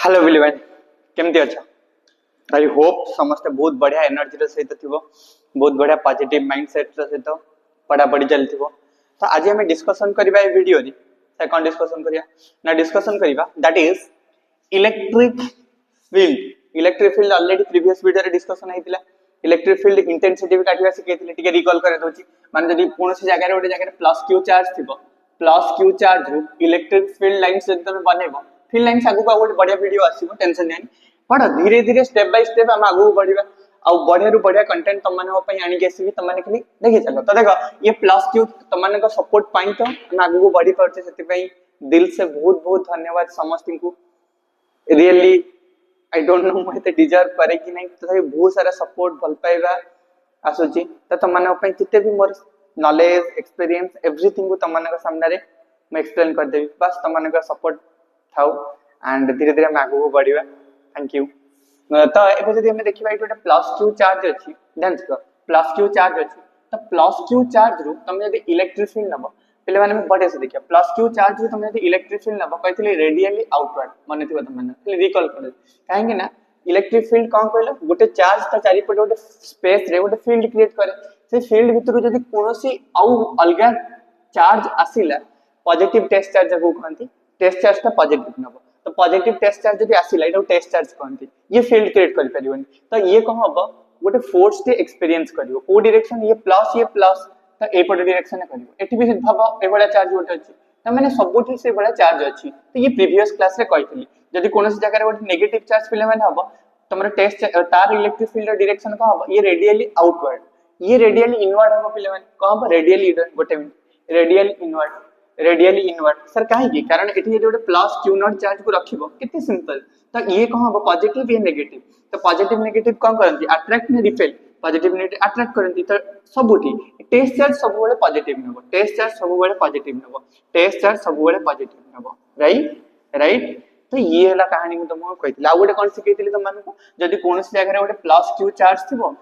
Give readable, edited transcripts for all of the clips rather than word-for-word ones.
Hello everyone केमती अच्छा I hope समस्त बहुत बढ़िया एनर्जी सहित थी बहुत बढ़िया पॉजिटिव माइंडसेट सहित पढ़ा पढ़ी चली तो आज आम डिस्कसन करबा ए वीडियो रे से कोन डिस्कसन करिया ना डिस्कसन करबा that is electric field already previous video रे डिस्कसन हेतिला इलेक्ट्रिक फील्ड इंटेंसिटी भी काटिया सिखेतिले टिके रिकॉल करे दोची माने जदी कोनोसी जगह रे ओटे जगह रे प्लस क्यू चार्ज थिबो प्लस क्यू चार्ज रु इलेक्ट्रिक फील्ड लाइंस जदी तमे बनेबो फील्ड लाइंस आगु को गोटे बढ़िया वीडियो आसीबो टेंशन नहीं पढ़ धीरे धीरे स्टेप बाय स्टेप हम आगु बढ़िबा आ बढ़िया रु बढ़िया कंटेंट तम माने पई आनी के आसीबी तम माने खाली देखि चलो तो देखो ये प्लस क्यू तम माने को सपोर्ट पाई तो हम आगु को बढ़ी परछे सेति पई दिल से बहुत बहुत धन्यवाद समस्त को रियली आई डोंट नो मते डिजर्व करे कि नहीं तो बहुत सारा सपोर्ट भल पाइबा आसुची तो तम माने पई जिते भी मोर नॉलेज एक्सपीरियंस एवरीथिंग को तम माने सामने रे मैं एक्सप्लेन कर देबी बस तम माने सपोर्ट थाउ एंड धीरे धीरे हम आगु बढ़िबा थैंक यू तो एबे जदी हम देखिबा एटा प्लस क्यू चार्ज अछि ध्यान से प्लस क्यू चार्ज अछि तो प्लस क्यू चार्ज रु तमे जदी इलेक्ट्रिक फील्ड नबो पहले माने में बढ़िया से देखिया प्लस क्यू चार्ज रु तमे जदी इलेक्ट्रिक फील्ड नबो कहथिले रेडियली आउटवर्ड माने थिबा तमे खाली रिकॉल कर काहेकि ना इलेक्ट्रिक फील्ड कोन कहलो गोटे चार्ज त चारि पटे गोटे स्पेस रे गोटे फील्ड क्रिएट करे से फील्ड भितर जदी कोनोसी आउ अलगा चार्ज आसीला पॉजिटिव टेस्ट चार्ज को कहंती टेस्ट चार्ज ता पॉजिटिव नबो तो पॉजिटिव टेस्ट चार्ज जदी आसीला एटा टेस्ट चार्ज कहंती ये फील्ड क्रिएट कर परिबनी तो ये कह हबो गोटे फोर्स ते एक्सपीरियंस करिवो को डायरेक्शन ये प्लस तो ए पटे डायरेक्शन करिवो एठी भी भाबो ए बडा चार्ज गोटे अछि त माने सबुठी से बडा चार्ज अछि तो ये प्रीवियस क्लास रे कहितली जदी कोनोसी जगह रे गोटे नेगेटिव चार्ज फिले माने हबो तमरा टेस्ट तार इलेक्ट्रिक फील्ड डायरेक्शन का हबो ये रेडियली आउटवर्ड ये रेडियली इनवर्ड हबो फिले माने कहबो रेडियली गोटे रेडियली इनवर्ड सर काहे की कारण एठी जे गोटे प्लस क्यू नॉट चार्ज को रखिबो कितने सिंपल तो ये कहबो पॉजिटिव या नेगेटिव तो पॉजिटिव नेगेटिव कोन करंती अट्रैक्ट ने रिपेल पॉजिटिव नेगेटिव अट्रैक्ट करंती तो सबुठी टेस्ट चार्ज सब बेले पॉजिटिव नबो टेस्ट चार्ज सब बेले पॉजिटिव नबो टेस्ट चार्ज सब बेले पॉजिटिव नबो राइट तो ये हला कहानी में तुमको कहितला आ गोटे कोन सिखैतली तुम मानको जदी कोनोसी जगह रे गोटे प्लस क्यू चार्ज थिबो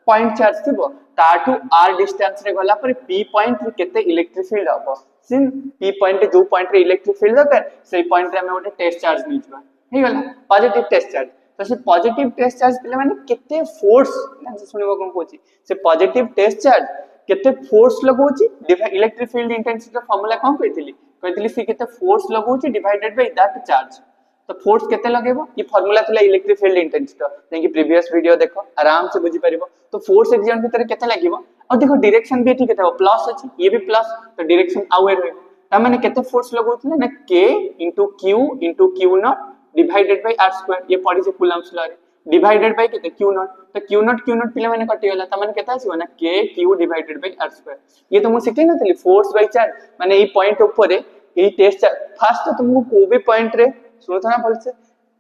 पॉइंट चार्ज थिबो ताटू आर डिस्टेंस रे गला पर पी पॉइंट रे केते इलेक्ट्रिक फील्ड हबो सिन पी पॉइंट जो पॉइंट रे इलेक्ट्रिक फील्ड दरकार से पॉइंट रे हम गोटे टेस्ट चार्ज नै जबा हे गला पॉजिटिव टेस्ट चार्ज तो से पॉजिटिव टेस्ट चार्ज पिले माने केते फोर्स से सुनिबो कोन कोची से पॉजिटिव टेस्ट चार्ज केते फोर्स लगोची इलेक्ट्रिक फील्ड इंटेंसिटी फार्मूला कोन कहतिली से केते फोर्स लगोची डिवाइडेड बाय दैट चार्ज तो फोर्स केते लगेबो ये फार्मूला थिला इलेक्ट्रिक फील्ड इंटेंसिटी जेंकि प्रीवियस वीडियो देखो आराम से बुझी परिबो तो फोर्स एक्सिडेंट भीतर केते लागिबो और देखो डायरेक्शन भी ठीक है प्लस अछि ये भी प्लस तो डायरेक्शन आवे रहबो त माने केते फोर्स लगोतले ना k q not divided by r square ये पड़ी से कूलम्स लॉ रे डिवाइडेड बाय केते q नॉट तो q नॉट पिले माने कटि गेला त माने केते आसीबो ना k q divided bye r square ये तो मु सिखै नथली फोर्स बाय चार्ज माने ई पॉइंट ऊपर रे ई टेस्ट फर्स्ट तो तुमको को भी पॉइंट रे सुनथना बोलसे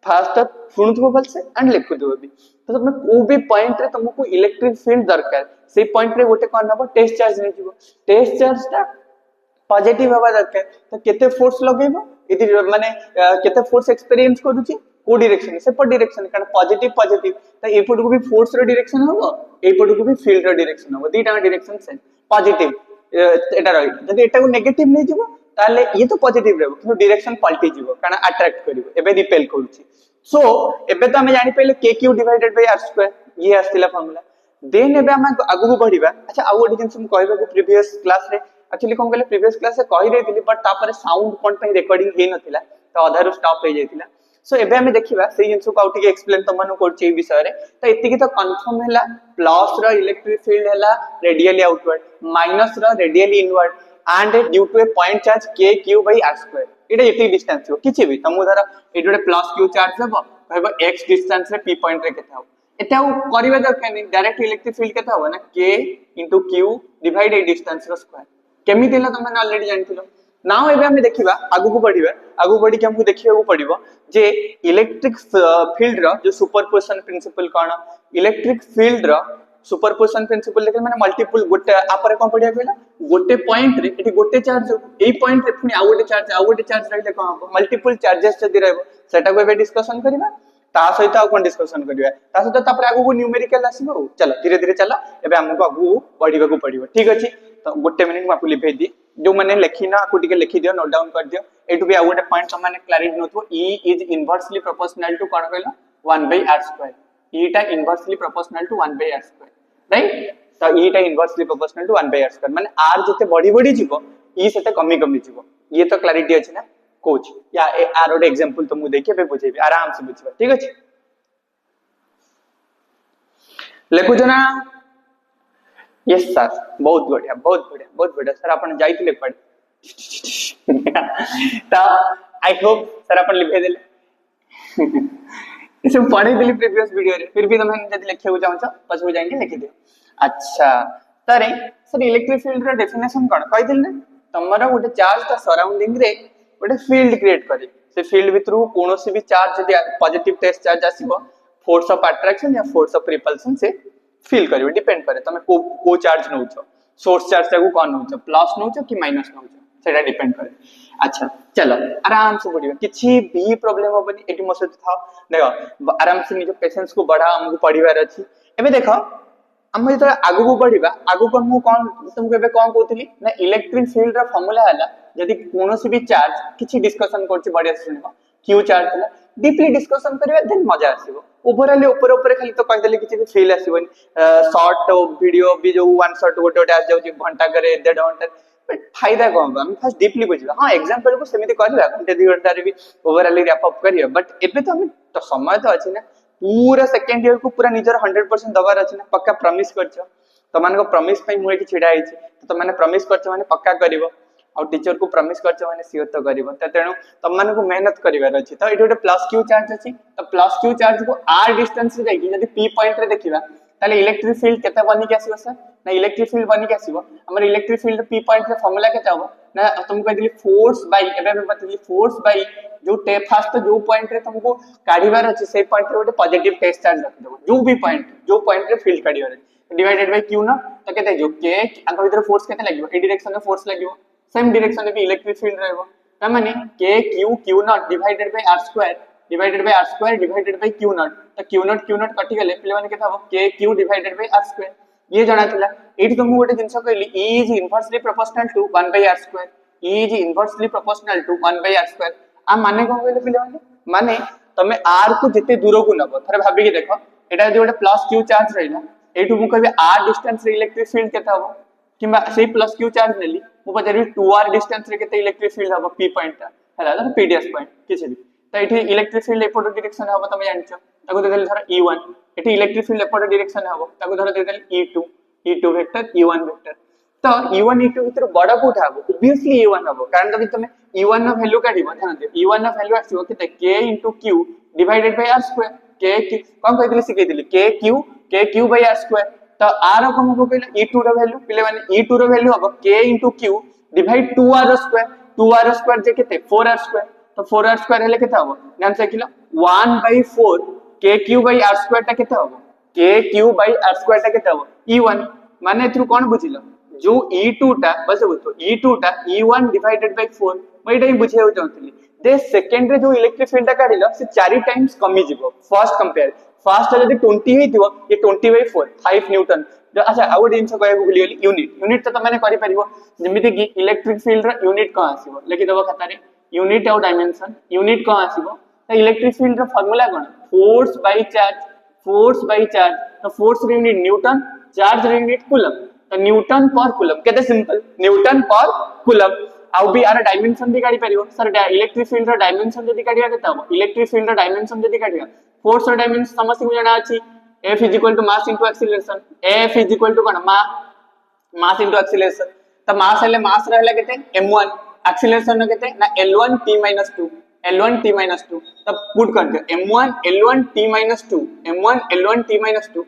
फास्ट शुणुथबो बोलसे एंड लिखुथबो भी तो तुम को भी पॉइंट रे तुमको इलेक्ट्रिक फील्ड दरकार से पॉइंट रे गोटे कोन हबो टेस्ट चार्ज नै जीवो टेस्ट चार्ज ता पॉजिटिव हबा दरकार तो केते फोर्स लगेबो इति माने केते फोर्स एक्सपीरियंस करूची को डायरेक्शन से पर डायरेक्शन कारण पॉजिटिव तो ए पट को भी फोर्स रो डायरेक्शन हबो ए पट को भी फील्ड रो डायरेक्शन हबो दीटा डायरेक्शन से पॉजिटिव एटा रही जदी एटा को नेगेटिव नै जीवो ताले ये तो पॉजिटिव रहबो किंतु डायरेक्शन पलटी जीवो कारण अट्रैक्ट करिवो एबे रिपेल करूची सो एबे तो हमें जानि पहले kq divided by r square ये आस्तिला फार्मूला देन एबे हम आगु बढ़िबा अच्छा आ गोटे जिंस हम कहबा को प्रीवियस क्लास रे एक्चुअली कोन कहले प्रीवियस क्लास से कहि देथिली बट तापर साउंड कोन पे रिकॉर्डिंग हे नथिला तो अधारो स्टॉप हो जाइतिला सो एबे हम देखिबा से जिंस को आउट के एक्सप्लेन तमनु करछि ए विषय रे तो एतिकी तो कंफर्म हैला प्लस रो इलेक्ट्रिक फील्ड हैला radially outward minus rho radially inward and due to a point charge k q by r square Etah eighty distance हो किछि भी तमु धर एटी गोटे प्लस q चार्ज हबो कहबो x डिस्टेंस रे p पॉइंट रे केता हो एटा करिवे दरकार नै डायरेक्ट इलेक्ट्रिक फील्ड केता हो ना k q divide a distance रो स्क्वायर केमि देला तुम माने ऑलरेडी जानथिलो नाउ एबे हम देखिबा आगु बढ़ी के हमहु देखिबा पड़िबो जे इलेक्ट्रिक फील्ड रो जो सुपरपोजिशन प्रिंसिपल कोन इलेक्ट्रिक फील्ड रो सुपरपोजिशन प्रिंसिपल लेकिन माने मल्टीपल गोटे आपर कोन पडिया कहला गोटे पॉइंट रे एठी गोटे चार्ज ए पॉइंट रे पुनी आ गोटे चार्ज रहले कोन हो मल्टीपल चार्जेस जदी रहबो सेटा को एबे डिस्कशन करबा ता सहित आ कोन डिस्कशन करबा ता सहित तापर आगु को न्यूमेरिकल आसीबो चलो धीरे धीरे चलो एबे हमको आगु बढ़िबा को पड़िबो ठीक अछि तो गोटे मिनिट मापु लिखै दी जो मैंने लिखी ना आपको टिके लिखि दियो नोट डाउन कर दियो एटू भी आ गोटे पॉइंट हम माने क्लैरिटी नथो E is inversely proportional to कोन कहलो 1/r². E टा inversely proportional to 1/r², right. तो E टा इनवर्सली प्रोपोर्शनल टू 1/r², माने r जते बड़ी बड़ी जीवो E सेते कमी कमी जीवो. ये तो क्लैरिटी अछि ना कोच या आर ओडे एग्जांपल तो मु देखि बे बुझेबी आराम से बुझबा. ठीक अछि लेखु जना. यस सर बहुत बढ़िया बहुत बढ़िया बहुत बढ़िया सर अपन जाइतिले पढ़ तो आई होप सर अपन लिखे देले इसे पढ़े देली प्रीवियस वीडियो रे फिर भी तुम जदी लिखे हो जाउ छ पछो जाके लिखि दियो. अच्छा सर इलेक्ट्रिक फील्ड रो डेफिनेशन कोन कहि दिल ने तमरा गोटे चार्ज ता सराउंडिंग रे गोटे फील्ड क्रिएट करी से फील्ड भीतर कोनोसी भी चार्ज जदी पॉजिटिव टेस्ट चार्ज आसीबो फोर्स ऑफ अट्रैक्शन या फोर्स ऑफ रिपल्सन से फील करिवे डिपेंड करे तमे को चार्ज नउछ सोर्स चार्ज को कोन नउछ प्लस नउछ कि माइनस नउछ सेटा डिपेंड करे. अच्छा चलो आराम से पढ़िबा किछि भी प्रॉब्लम होबनी एटी मो सहित था देखो आराम से निज पेशेंस को बढ़ा हमको पढ़िबार अछि. एबे देखो हम जत आगु को पढ़िबा आगु को हम कोन तुमको एबे कोन कहतली ना इलेक्ट्रिक फील्ड रा फार्मूला हला यदि कोनोसी भी चार्ज किछि डिस्कशन करछि बढ़िया से सुनिबा क्यू चार्ज हला डीपली डिस्कशन करिबा देन मजा आसीबो. ओवरऑल ऊपर ऊपर खाली तो कहि देले किछि भी फील आसीबनी शॉर्ट वीडियो भी जो वन शॉट गोटे गोटे आ जाउ घंटा करे 1.5 घंटा फायदा कौन हम फर्स्ट डीपली बुझिबा. हां एग्जांपल को सेमिति करबा घंटे 2 घंटा रे भी ओवरऑल रैप अप करियो बट एबे तो हम तो समय तो अछि ना पूरा सेकंड ईयर को पूरा निजर 100% दबार अछि ना पक्का प्रॉमिस करछ तो मान को प्रॉमिस पई मुए कि छिडा आइछि तो माने प्रॉमिस करछ माने पक्का करिवो और टीचर को प्रॉमिस करछ माने सियोर तो करिवो त तेनु तम मान को मेहनत करिवार अछि. तो एठी गोटे प्लस क्यू चार्ज अछि तो प्लस क्यू चार्ज को r डिस्टेंस रे जाई यदि p पॉइंट रे देखिबा ताले इलेक्ट्रिक फील्ड केते बनी के आसीबो सर ना इलेक्ट्रिक फील्ड बनी के आसीबो हमर इलेक्ट्रिक फील्ड p पॉइंट रे फार्मूला केते हबो ना तुमको कहदिली फोर्स बाय एबे मैं बतली फोर्स बाय जो टे फर्स्ट जो पॉइंट रे तुमको काढिबार अछि से पॉइंट रे गोटे पॉजिटिव टेस्ट चार्ज रख देबो जो पॉइंट रे फील्ड काढिबार अछि डिवाइडेड बाय q ना तो केते जो k अंक भीतर फोर्स केते लागिवो ए डायरेक्शन में फोर्स लागिवो सेम डायरेक्शन में भी इलेक्ट्रिक फील्ड रहबो त माने k q not divided by r² divided by r² divided by q not तो q नॉट कटि गेले पिले माने केते हबो k q divided bye r² ये जाना थिला. एठी तुमको गोटे जिंस कहली E is inversely proportional to 1/r². E is inversely proportional to 1/r². आ माने कोन कहले पिले माने तमे r को जते दूर को नबो थरे भाबी के देखो एटा जदि गोटे प्लस q चार्ज रहिला एठु मु कहबे r डिस्टेंस रे इलेक्ट्रिक फील्ड केते हबो किबा सेही प्लस q चार्ज नेली मु पचारबी 2r डिस्टेंस रे केते इलेक्ट्रिक फील्ड हबो p पॉइंट हला तो pds पॉइंट किछि भी तो एठी इलेक्ट्रिक फील्ड एपोर्ट डायरेक्शन हबो तमे जानछो ताको देले धर e1 एठी इलेक्ट्रिक फील्ड एपोर्ट डायरेक्शन हबो ताको धर देले e2 वेक्टर e1 वेक्टर तो e1 e2 भीतर बडा कोठा हबो ऑब्वियसली e1 हबो कारण जब तुम e1 नो वैल्यू काढिबो ध्यान दियो e1 नो वैल्यू आसीबो केते k q divided bye r² k कोन कहि दिले सिखै दिले k q बाय r² तो r को हम कहले e2 रो वैल्यू पिले माने e2 रो वैल्यू हबो k q डिवाइड 2r² जे केते 4r² तो 4r² हेले केते हबो ध्यान से किलो 1/4 kq बाय r² ता केते हबो kq बाय r² ता केते हबो e1 माने थ्रू कोन बुझिलो जो e2 टा बस बुझो e2 टा e1 डिवाइडेड बाय 4 मैं एटा ही बुझेउ चाहतली दे सेकंड रे जो इलेक्ट्रिक फील्ड टा काढिलो से 4 टाइम्स कमी जिवो फर्स्ट कंपेयर फर्स्ट जदी 20 हेतिवो ये 20/4 5 न्यूटन. अच्छा आउ दिन से कहबो भूली गेली यूनिट तो माने करि परिबो जेमिति कि इलेक्ट्रिक फील्ड रा यूनिट का आसीबो लिखि देबो खाता रे यूनिट और डायमेंशन यूनिट का आसीबो तो इलेक्ट्रिक फील्ड रा formula cone force by charge तो फोर्स रे यूनिट न्यूटन चार्ज रे यूनिट कूलम तो न्यूटन पर कूलम केते सिंपल न्यूटन पर कूलम आउ भी आर डायमेंशन भी काढी परिबो सर इलेक्ट्रिक फील्ड रा डायमेंशन जदी काढिया केते हबो इलेक्ट्रिक फील्ड रा डायमेंशन जदी काढिया फोर्स रा डायमेंशन समस्त को जाना अछि F is equal to mass into acceleration F is equal to cone mass into acceleration तो mass हेले mass रहला केते m1 acceleration न केते ना l1 t - 2 l1 t - 2 तब पुट कर दो m1 l1 t - 2 m1 l1 t - 2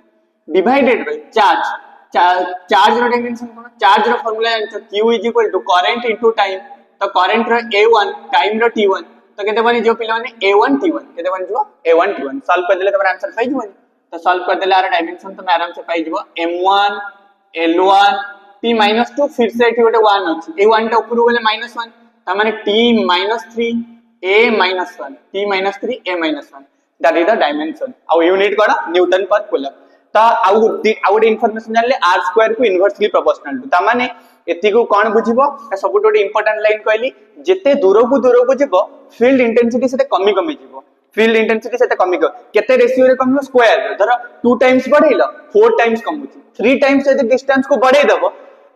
divided by charge रो डायमेंशन कोन चार्ज रो formula answer q is equal to current into time तो current रो a1 टाइम रो t1 तो केते बनी जो पिला माने a1 t1 केते बनी जो a1 t1 सॉल्व कर देले तमरा आंसर पाइ जबो तो सॉल्व कर देले आर डायमेंशन तो आराम से पाइ जबो m1 l1 t - 2 फिर से एठी गोटे 1 अछि ए 1 टा ऊपर गेले -1 त माने t - 3 a - 1 t - 3 a - 1 that is the dimension और यूनिट कोन न्यूटन पर कूलम ता आउ गोटे इनफॉरमेशन जानले आर स्क्वायर को इनवर्सली प्रोपोर्शनल टू ता माने एति को कोन बुझिबो सब गोटे इंपोर्टेंट लाइन कहली जेते दूर को जिवो फील्ड इंटेंसिटी सेते कमी कमी जिवो फील्ड इंटेंसिटी सेते कमी केते रेशियो रे कमियो स्क्वायर धर 2 टाइम्स बढ़ेलो 4 टाइम्स कमुची 3 टाइम्स यदि डिस्टेंस को बढ़े दबो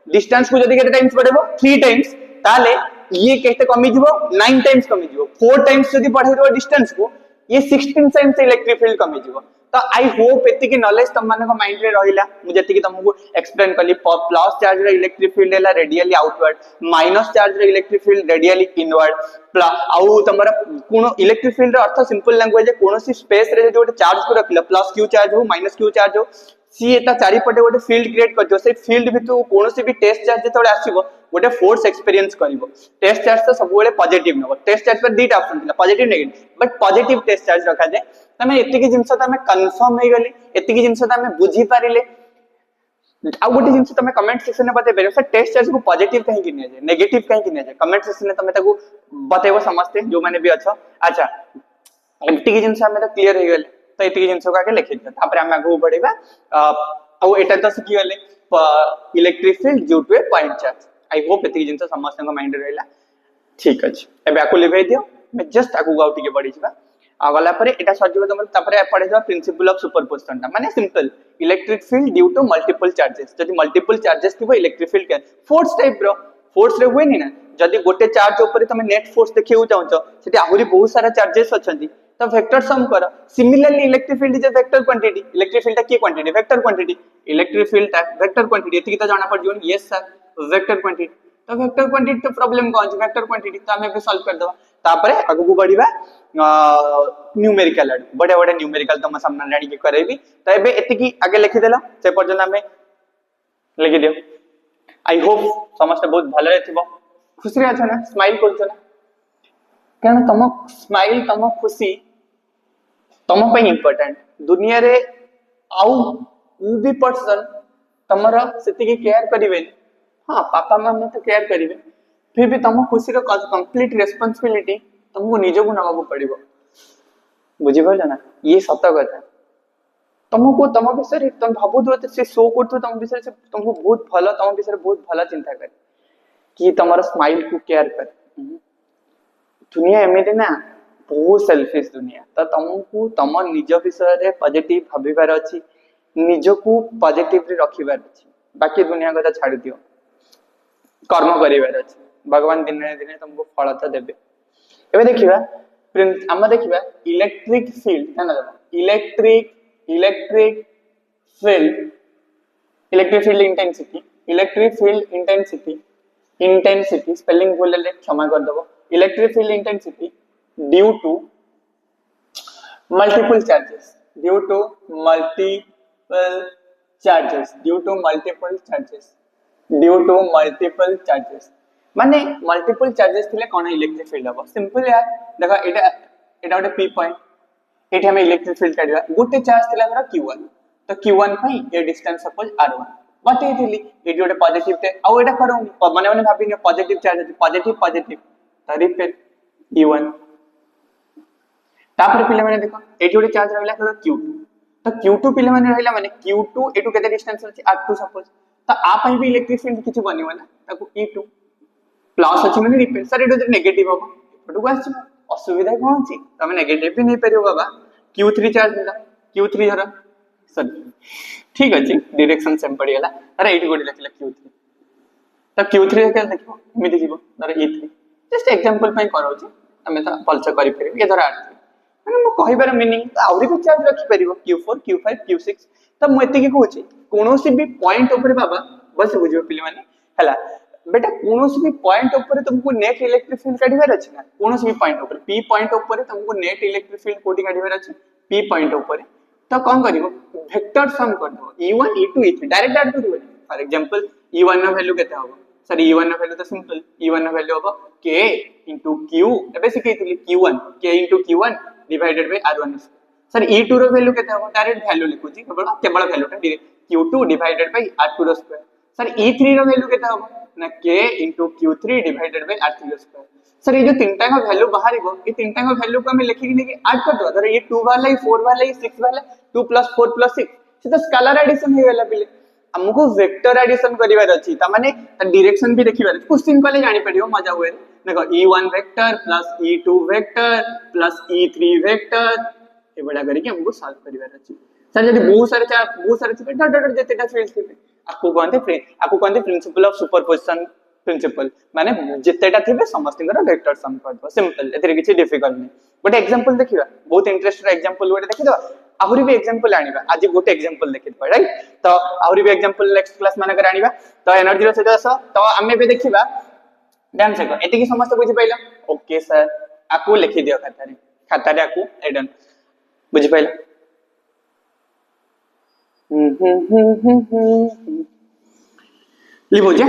डिस्टेंस को यदि केते टाइम्स बढ़ेबो 3 टाइम्स ताले ये केते कमी जिवो 9 टाइम्स कमी जिवो 4 टाइम्स यदि बढ़े दबो डिस्टेंस को ये 16 टाइम्स इलेक्ट्रिक फील्ड कमी जिवो तो आई होप एति नॉलेज तुम मान माइंड रे रहिला मु जति कि तुमको एक्सप्लेन करली प्लस चार्ज रे इलेक्ट्रिक फील्ड हैला रेडियली आउटवर्ड माइनस चार्ज रे इलेक्ट्रिक फील्ड रेडियली इनवर्ड आउ तमरा कोन इलेक्ट्रिक फील्ड रे अर्थ सिंपल लैंग्वेज है कोनोसी स्पेस रे जो चार्ज को रखिला प्लस क्यू चार्ज हो माइनस क्यू चार्ज हो सी एटा चारि पटे गोटे फील्ड क्रिएट करजो से फील्ड भितु कोनोसी भी टेस्ट चार्ज जतले आसीबो गोटे फोर्स एक्सपीरियंस करिवो टेस्ट चार्ज तो सब बेले पॉजिटिव नबो टेस्ट चार्ज पर दीटा ऑप्शन थिला positive negative but positive test charge रखा जाय तमे एतिकी जिंस तमे कंफर्म हे गली एतिकी जिंस तमे बुझी पारिले आ गोटे जिंस तमे कमेंट सेक्शन में बते बेरे टेस्ट चार्ज को पॉजिटिव कहीं कि जाय नेगेटिव कहीं कि जाय कमेंट सेक्शन में तमे ताको बतेबो समझते जो माने भी अच्छा अच्छा एतिकी जिंस हमें तो क्लियर हे गले तो एतिकी जिंस को आके लिखि दे तापर हम आगो बढ़िबा आ एटा तो सिखि गले electric field due to a point charge I hope एतिकी जिंस समस्त माइंड रे रहला ठीक अछि एबे आको लिखै दियो मैं जस्ट आगो गाउ टिके बढ़ी जिबा आगला परे एटा सजिबो तमर तापरे पढे जा प्रिंसिपल ऑफ सुपरपोजिशन ता माने simple electric field due to multiple charges जदि मल्टीपल चार्जेस थिबो इलेक्ट्रिक फील्ड के फोर्स टाइप रो फोर्स रे होय नि ना जदि गोटे चार्ज ऊपर तमे नेट फोर्स देखियो चाहछो सेठी आहुरी बहुत सारा चार्जेस अछंती तो वेक्टर सम कर similarly electric field is a vector quantity electric field की quantity vector quantity electric field ता वेक्टर क्वांटिटी एति त जाना पड़ जोन यस सर वेक्टर क्वांटिटी तो वेक्टर क्वांटिटी तो प्रॉब्लम कोन वेक्टर क्वांटिटी तो हमें भी सॉल्व कर दवा तापरे आगु बढ़िबा न्यूमेरिकल बड़े बड़े न्यूमेरिकल तुम सामने जानी के करेबी तो एबे एतिकी आगे लिखि देला से पर्यंत हमें लिखि दियो आई होप समस्त बहुत भले रहथिबो खुशी रे अछ ना स्माइल करछ ना कारण तुम स्माइल तुम खुशी तुम पे इंपोर्टेंट दुनिया रे आउ भी पर्सन तमरा सेति के केयर करिवे हां पापा मामा तो केयर करिवे फिर भी तुम खुशी रो कंप्लीट रिस्पांसिबिलिटी तुमको निजो को नवा को पड़िबो बुझि भला ना ये सत कथा तुमको तुम विषय तुम भाबु दो से शो करतो तुम विषय से तुमको बहुत भलो तुम विषय बहुत भला चिंता कर कि तुम्हारा स्माइल को केयर कर दुनिया एमिति ना बहुत सेल्फिश दुनिया तो तुमको तुम निज विषय रे पॉजिटिव भाबिबार अछि निजो को पॉजिटिव रे रखिबार अछि बाकी दुनिया कथा छाड़ दियो कर्म करिबार अछि भगवान दिन दिन तुमको फल तो देबे एबे देखिबा हम देखिबा इलेक्ट्रिक फील्ड ध्यान देबा इलेक्ट्रिक फील्ड इंटेंसिटी स्पेलिंग भूल ले क्षमा कर दबो electric field intensity due to multiple charges माने मल्टीपल चार्जेस थिले कोन इलेक्ट्रिक फील्ड हबो सिंपल यार देखा एटा गोटे पी पॉइंट एठी हम इलेक्ट्रिक फील्ड काढिबा गोटे चार्ज थिला हमरा q1 तो q1 पई ए डिस्टेंस सपोज r1 बटे थिली एठी गोटे पॉजिटिव ते आ एटा करूंगी माने माने भाबिने पॉजिटिव चार्ज है पॉजिटिव तो रिपेल e1 तापर पिले माने देखो एठी गोटे चार्ज रहला q2 तो q2 पिले माने रहला माने q2 एटू केते डिस्टेंस अछि r2 सपोज तो आ पई भी इलेक्ट्रिक फील्ड किछु बनिबो ना ताको e2 प्लस अछि माने रिपेल सर एटू नेगेटिव हबो एटू आछि असुविधा कोन अछि तमे नेगेटिव भी नहीं परियो बाबा q3 चार्ज मिला q3 धर सॉरी ठीक अछि डायरेक्शन सेम पड़ी गेला अरे एटी गोडी लिखला q3 तो q3 के देखो एमिति जीवो धर e3 जस्ट एग्जांपल पई करो छी हमें तो पल्स करि फेर ये धर r3 माने मो कहिबार मीनिंग आउरी भी चार्ज रखि परिबो q4 q5 q6 तब मु एति की कहू छी कोनोसी भी पॉइंट ऊपर बाबा बस बुझियो पिले माने हला बेटा कोनोसी भी पॉइंट ऊपर तुमको नेट इलेक्ट्रिक फील्ड काढिबार अछि ना कोनोसी भी पॉइंट ऊपर p पॉइंट ऊपर तुमको नेट इलेक्ट्रिक फील्ड कोठी काढिबार अछि p पॉइंट ऊपर तो कोन करिवो वेक्टर सम कर दो e1 e2 e3 direct add करिवो फॉर एग्जांपल e1 नो वैल्यू केते होबो सर e1 नो वैल्यू तो सिंपल e1 नो वैल्यू होबो k q एबे सिखैतिली q1 k q1 divided by r1 sir e2 रो वैल्यू केते होबो डायरेक्ट वैल्यू लिखु छी केवल वैल्यूटा q2 डिवाइडेड बाय r2 रो स्क्वायर सर e3 रो वैल्यू केते होबो ना k q3 divided by r3 रो स्क्वायर सर ये जो तीनटा का वैल्यू बाहरिबो ये तीनटा का वैल्यू को हम लिखि कि ऐड कर दो अगर ये 2 वाला ये 4 वाला ये 6 वाला 2 + 4 + 6 से तो स्केलर एडिशन हो गला पिले हमको वेक्टर एडिशन करिवार अछि त माने त डायरेक्शन भी देखिबार क्वेश्चन कले जानि पड़ियो मजा हुए देखो e1 vector plus e2 vector plus e3 vector A बडा करी के हमको सॉल्व करिवार अछि सर यदि बहुत सारे डॉट डॉट जेतेटा फील्ड थिबे आपको कहते प्रिंसिपल ऑफ सुपरपोजिशन प्रिंसिपल माने जेतेटा थिबे समस्त वेक्टर सम कर दो सिंपल एतरे किछि डिफिकल्ट नै गोटे एग्जांपल देखिबा बहुत इंटरेस्टेड एग्जांपल गोटे देखि दो आहुरी भी एग्जांपल आनिबा आज गोटे एग्जांपल देखि दो राइट तो आहुरी भी एग्जांपल नेक्स्ट क्लास माने कर आनिबा तो एनर्जी रो सहित आसो तो हमें भी देखिबा ध्यान से एति की समस्त बुझि पाइला ओके सर आकु लिखि दियो खाता रे आकु एडन बुझि पाइला लिखो जे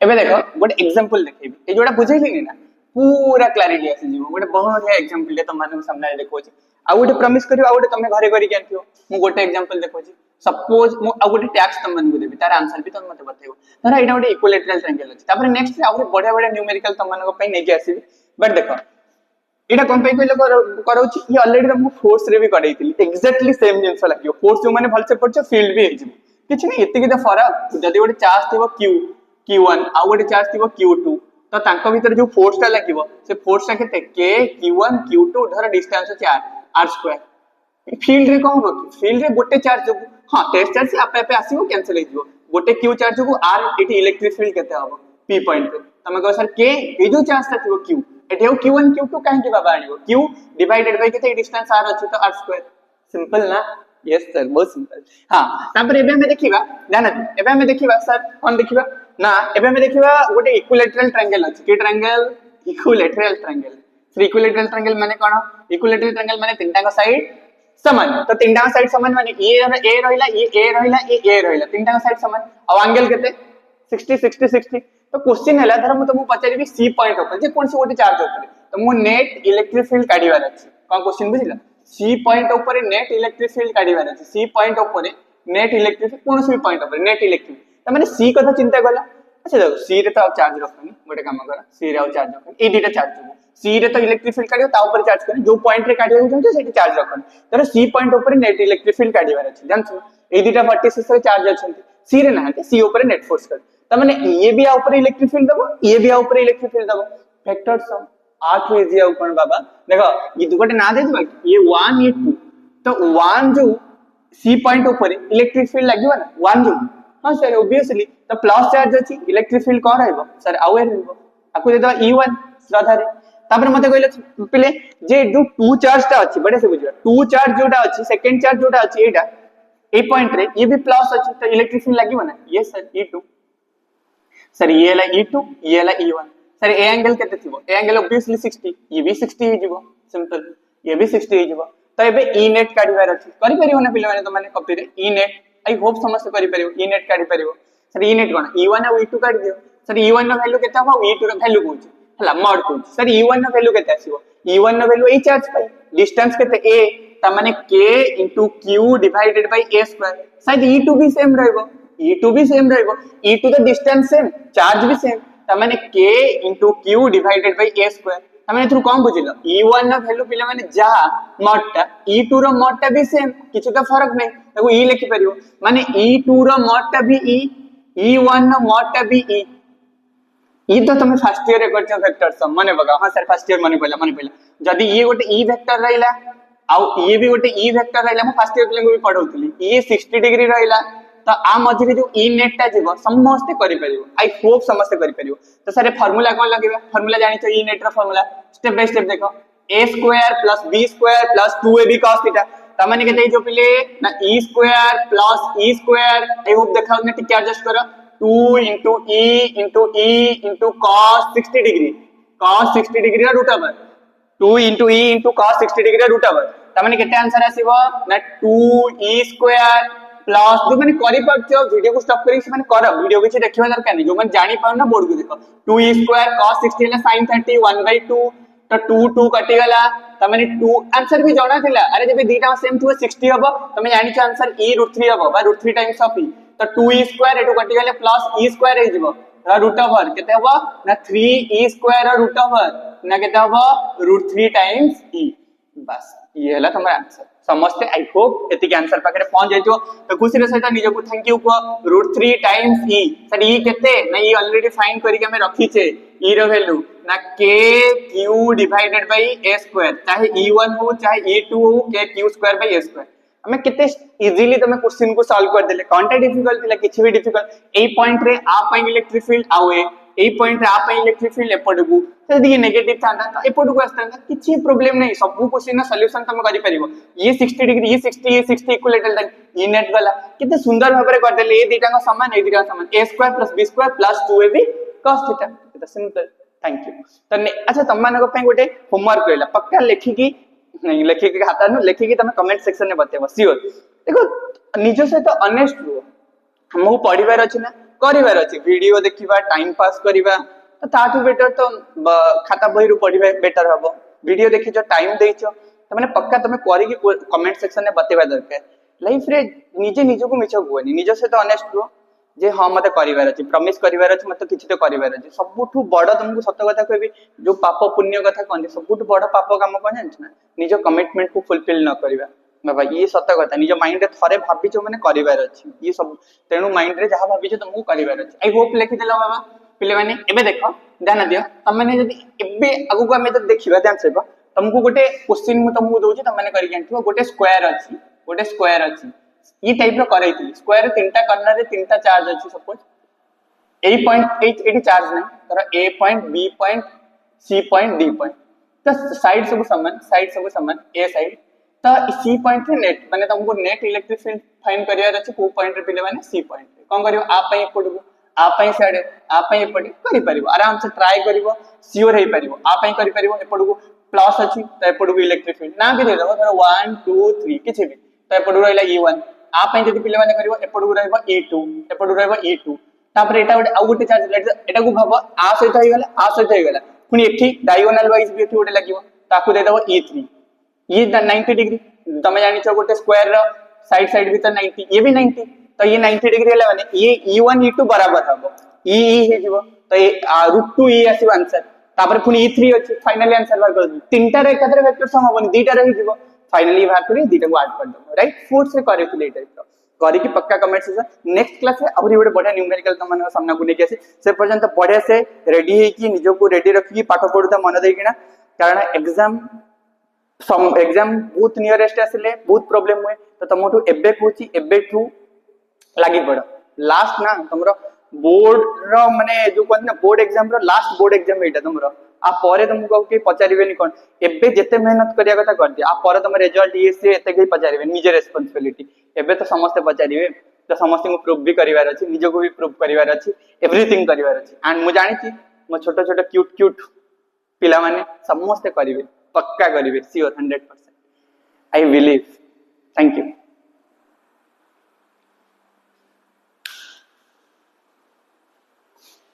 एबे देखो गोटे एग्जांपल देखैबी ए जोडा बुझैलिनी ना पूरा क्लैरिटी आसी जीवो गोटे बहुत है एग्जांपल ले तमान सामने देखो छी आ गोटे प्रॉमिस करियो आ गोटे तमे घरे करी केनथियो मु गोटे एग्जांपल देखो छी सपोज मु आ गोटे टैक्स तमन को देबी तार आंसर भी तम मते बतेबो धरा एटा गोटे इक्विलेटरल ट्रायंगल अछि तापर नेक्स्ट आ गोटे बडा बडा न्यूमेरिकल तमन को पई नै के आसीबी बट देखो एटा कोन पई कहले करौची ये ऑलरेडी तुमको फोर्स रे भी करैतिली एग्जैक्टली सेम जिंस लागियो फोर्स जो माने भलसे पड़छ फील्ड भी हेजिबो किछ नै एते के फरक जदी गोटे चार्ज थिबो q1 आ गोटे चार्ज थिबो q2 तो तांको भीतर जो फोर्स टा लागिवो से फोर्स टा केते k q1 q2 धर डिस्टेंस अछि r2 फील्ड रे कोन हो फील्ड रे गोटे चार्ज जो हां टेस्ट चार्ज आपे आपे आसीबो कैंसिल हे जिवो गोटे q चार्ज को r एटी इलेक्ट्रिक फील्ड केते हबो p पॉइंट पे तमे कहो सर k ए जो चार्ज ता थिबो q एटी हो q1 q2 काहे के बाबा आनिबो q डिवाइडेड बाय केते डिस्टेंस r अछि तो r2 सिंपल ना यस सर बहुत सिंपल हां तापर एबे हमें देखिबा ध्यान दे एबे हमें देखिबा सर कोन देखिबा ना एबे हमें देखिबा गोटे इक्विलेटरल ट्रायंगल अछि के ट्रायंगल इक्विलेटरल ट्रायंगल फिर इक्विलेटरल ट्रायंगल माने कोन इक्विलेटरल ट्रायंगल माने तीनटा का साइड समान तो तीनटा का साइड समान माने ए रहिला ए रहिला तीनटा का साइड समान और एंगल केते 60 60 60 तो क्वेश्चन हैला धर मु तुमको पचारिबी सी पॉइंट ऊपर जे कोन से गोटे चार्ज ऊपर तो मु नेट इलेक्ट्रिक फील्ड काढिबार अछि कोन क्वेश्चन बुझिला सी पॉइंट ऊपर नेट इलेक्ट्रिक फील्ड काढिबार अछि सी पॉइंट ऊपर नेट इलेक्ट्रिक कोन से पॉइंट ऊपर नेट इलेक्ट्रिक त माने सी कथा चिंता कला अच्छा देखो सी रे तो चार्ज रखनी गोटे काम कर सी रे आ चार्ज रखनी ए दुटा चार्ज हो सी रे तो इलेक्ट्रिक फील्ड काढियो ता ऊपर चार्ज करनी जो पॉइंट रे काढियो छै सेठी चार्ज रखनी तर सी पॉइंट ऊपर नेट इलेक्ट्रिक फील्ड काढिबार अछि जानछु ए दुटा वर्टिसेस रे चार्ज अछंती सी रे ना सी ऊपर नेट फोर्स कर त माने ये भी आ ऊपर इलेक्ट्रिक फील्ड दबो ये भी आ ऊपर इलेक्ट्रिक फील्ड दबो वेक्टर सम 8 इजी आ ऊपर बाबा देखो ये दुगटे ना दे दिबा ये 1 ये 2 तो 1 जो सी पॉइंट ऊपर इलेक्ट्रिक फील्ड लागिबा ना 1 जो हां सर ऑब्वियसली तो प्लस चार्ज अछि इलेक्ट्रिक फील्ड कोन रहइबो सर अवेयर रहइबो आकु देबा e1 श्रद्धा रे तापर मते कहले पिले जे जो 2 चार्ज ता अछि बडे से बुझिबा 2 चार्ज जोटा अछि सेकंड चार्ज जोटा अछि एटा ए पॉइंट रे ये भी प्लस अछि तो इलेक्ट्रिक फील्ड लागिबो ना यस सर e2 सर ये ला e2 ये ला e1 सर ए एंगल केते थिबो ए एंगल ऑब्वियसली 60 ये भी 60 ही जीवो सिंपल ये भी 60 ही जीवो तो एबे e नेट काढिबार अछि करि परियो ना पिले माने तो माने कॉपी रे e नेट आई होप समझ करि परियो e नेट काढि परियो सर e नेट कोन e1 और e2 काढि दियो सर e1 नो वैल्यू केते हो e2 रो वैल्यू कोन हला मॉड कोन सर e1 नो वैल्यू केते आसीबो e1 नो वैल्यू ए चार्ज पाई डिस्टेंस केते a त माने k q divided by a square शायद e2 भी सेम रहइबो e2 भी सेम रहइबो e2 तो डिस्टेंस सेम चार्ज भी सेम त माने k q divided by a square त माने थ्रू कोन बुझिलो e1 नो वैल्यू पिले माने जा मॉडटा e2 रो मॉडटा भी सेम किछु का फरक नै ताको e लिखि परियो माने e2 रो मॉडटा भी e e1 नो मॉडटा भी e ई तो तुम फर्स्ट ईयर रे करछ वेक्टर सम माने बगा हां सर फर्स्ट ईयर माने पहिला जदी ये गोटे e वेक्टर रहिला आ ये भी गोटे e वेक्टर रहिला हम फर्स्ट ईयर पिलंगो भी पढौतली ये 60 डिग्री रहिला तो आ मझरे जो e नेट टा जीवो समस्त करि परियो आई होप समस्त करि परियो तो सर फार्मूला कोन लागेबा फार्मूला जानि छ e नेट रा फार्मूला स्टेप बाय स्टेप देखो a square plus b square plus 2ab cos theta त माने केते जो पिले ना e square plus e square I hope देखाउ ने टिक एडजस्ट करो 2 into e into cos 60 degree रा root over 2 into e into cos 60 degree रा रूट ओवर त माने केते आंसर आसीबो ना 2e स्क्वायर प्लस जो माने करि परछो वीडियो को स्टॉप करी से माने कर वीडियो किछि देखिबा दरकार नै जो माने जानि पाउ ना बोर्ड को देखो 2e स्क्वायर cos 60 ହେଲା sin 30 1/2 तो 2 कटि गला त माने 2 आंसर भी जणा थिला अरे जबे दीटा सेम थुवा 60 हबो तमे जानि छ आंसर e √3 हबो बा √3 टाइम्स ऑफ e तो 2e स्क्वायर एटू कटि गले प्लस e स्क्वायर हे जिवो रूट ओवर केते हबो ना 3e स्क्वायर रूट ओवर ना केते हबो √3 टाइम्स e बस ये हला हमर आंसर समस्ते आई होप एतिक आंसर पाखे पहुंच जाइतो तो खुशी सहित निज को थैंक यू को √3 टाइम्स ई सर ई केते ना ई ऑलरेडी फाइंड करी के हमें रखी छे ई रो वैल्यू ना k q divided by a square चाहे e1 हो चाहे e2 हो k q square by a square हमें कितने इजीली तमे क्वेश्चन को सॉल्व कर देले कोनटा डिफिकल्ट थिला किछि भी डिफिकल्ट एई पॉइंट रे आ पई इलेक्ट्रिक फील्ड आवे एई पॉइंट रे आ पई इलेक्ट्रिक फील्ड एपडगु यदि नेगेटिव थांदा तो एपडगु आस्तांदा किछि प्रॉब्लम नहीं सब क्वेश्चन सॉल्यूशन तमे करि परिबो ये 60 डिग्री ये 60 इक्विलेटरल लाइन ई नेट वाला कितने सुंदर भाबरे कर देले ए दुटा का समान ए दुटा समान a square plus b square plus 2ab cos theta इतना सिंपल थैंक यू तो अच्छा तुम मानक पे गोटे होमवर्क रहला पक्का लेखि की नहीं लेखि के खाता न लेखि की तमे कमेंट सेक्शन में बतेबो श्योर देखो निज सहित ऑनेस्ट हो हमहु पढिबार अछि ना करिबार अछि वीडियो देखिबा टाइम पास करिबा तो ताठू बेटर तो खाता बही रु पढिबा बेटर हबो वीडियो देखि जो टाइम देइछो त माने पक्का तमे करि की कमेंट सेक्शन में बतेबा दरकार लाइफ रे निजे निज को मिछ हुएनी निज सहित ऑनेस्ट हो जे हाँ मते करिवार अछि प्रॉमिस करिवार अछि मते किछि तो करिवार अछि सबठु बड़ तुमको सत्य कथा कहबी जो पाप पुण्य कथा कहंदी सबठु बड़ पाप काम कोन जानछ ना निज कमिटमेंट को फुलफिल न करिवा बाबा ये सत्य कथा निज माइंड रे थरे भाबिचो माने करिवार अछि ये सब तेनु माइंड रे जहा भाबिचो तुमको करिवार अछि आई होप लिखि देला बाबा पिले माने एबे देखो ध्यान दियो तम माने जदी एबे आगु को हमें तो देखिबा ध्यान से तुमको गोटे क्वेश्चन मु तुमको दोछि तम माने करि जानथिबो गोटे स्क्वायर अछि ये टाइप रो करई थी स्क्वायर तीनटा कॉर्नर रे तीनटा चार्ज अछि suppose A point at charge नहीं तर A point B point C point D point तो साइड सब समान ए साइड तो सी पॉइंट रे नेट माने तुमको net electric field find career अछि को पॉइंट रे पिले माने सी पॉइंट कोन करियो आ पई पडबो आ पई साइड आ पई पडी करि परिबो आराम से ट्राई करिवो श्योर हे परिबो आ पई करि परिबो एपडगु प्लस अछि त एपडगु इलेक्ट्रिक फील्ड ना भी दे दबो धर 1 2 3 किछि भी तो एपडगु रहला e1 आ पई जदी पिले माने करिवो एपडगु रहबो e2 एपडगु रहबो e2 तापर एटा गोटे आ गोटे चार्ज एटा को भाबो आ सहित होई गेला पुनी एठी डायगोनल वाइज भी एठी गोटे लागिवो ताकू दे दबो e3 ये 90 डिग्री तमे जानि छ गोटे स्क्वायर रो साइड भी तो 90 ये भी 90 तो ये 90 डिग्री हला माने ये e1 e2 बराबर हबो e हे जीवो तो ये √2 e आसीबो आंसर तापर पुनी e3 अछि फाइनली आंसर बार कर दी तीनटा रे एकत्र वेक्टर सम हबो दीटा रही जीवो फाइनली बाहर करी दीटा को ऐड कर दो राइट फोर्स से करे फिल टाइप रो करी की पक्का कमेंट से नेक्स्ट क्लास में अबरी बड़े बढ़िया न्यूमेरिकल तम मन सामना को लेके आसी से पर्यंत बढ़िया से रेडी है कि निजो को रेडी रखी पाठ पढुता मन दे किना कारण एग्जाम बहुत नियरेस्ट आसिले बहुत प्रॉब्लम हुए तो तमठु एबे कहूची एबेठु लागी पड़ लास्ट ना तुमरो बोर्ड रो माने जो कहन ना बोर्ड एग्जाम रो लास्ट बोर्ड एग्जाम एटा तुमरो आ परे तुमको के पचारिबेनी कोन एबे जेते मेहनत करिया कथा कर दिया आ परे तुम रिजल्ट ईएससी एते के पचारिबेनी निजे रिस्पांसिबिलिटी एबे तो समस्त पचारिबे तो समस्त को प्रूफ भी करिवार अछि निजो को भी प्रूफ करिवार अछि एवरीथिंग करिवार अछि एंड मु जानि छी मो छोटो छोटो क्यूट पिला माने समस्त करिवे पक्का करिवे sure 100% I believe thank you.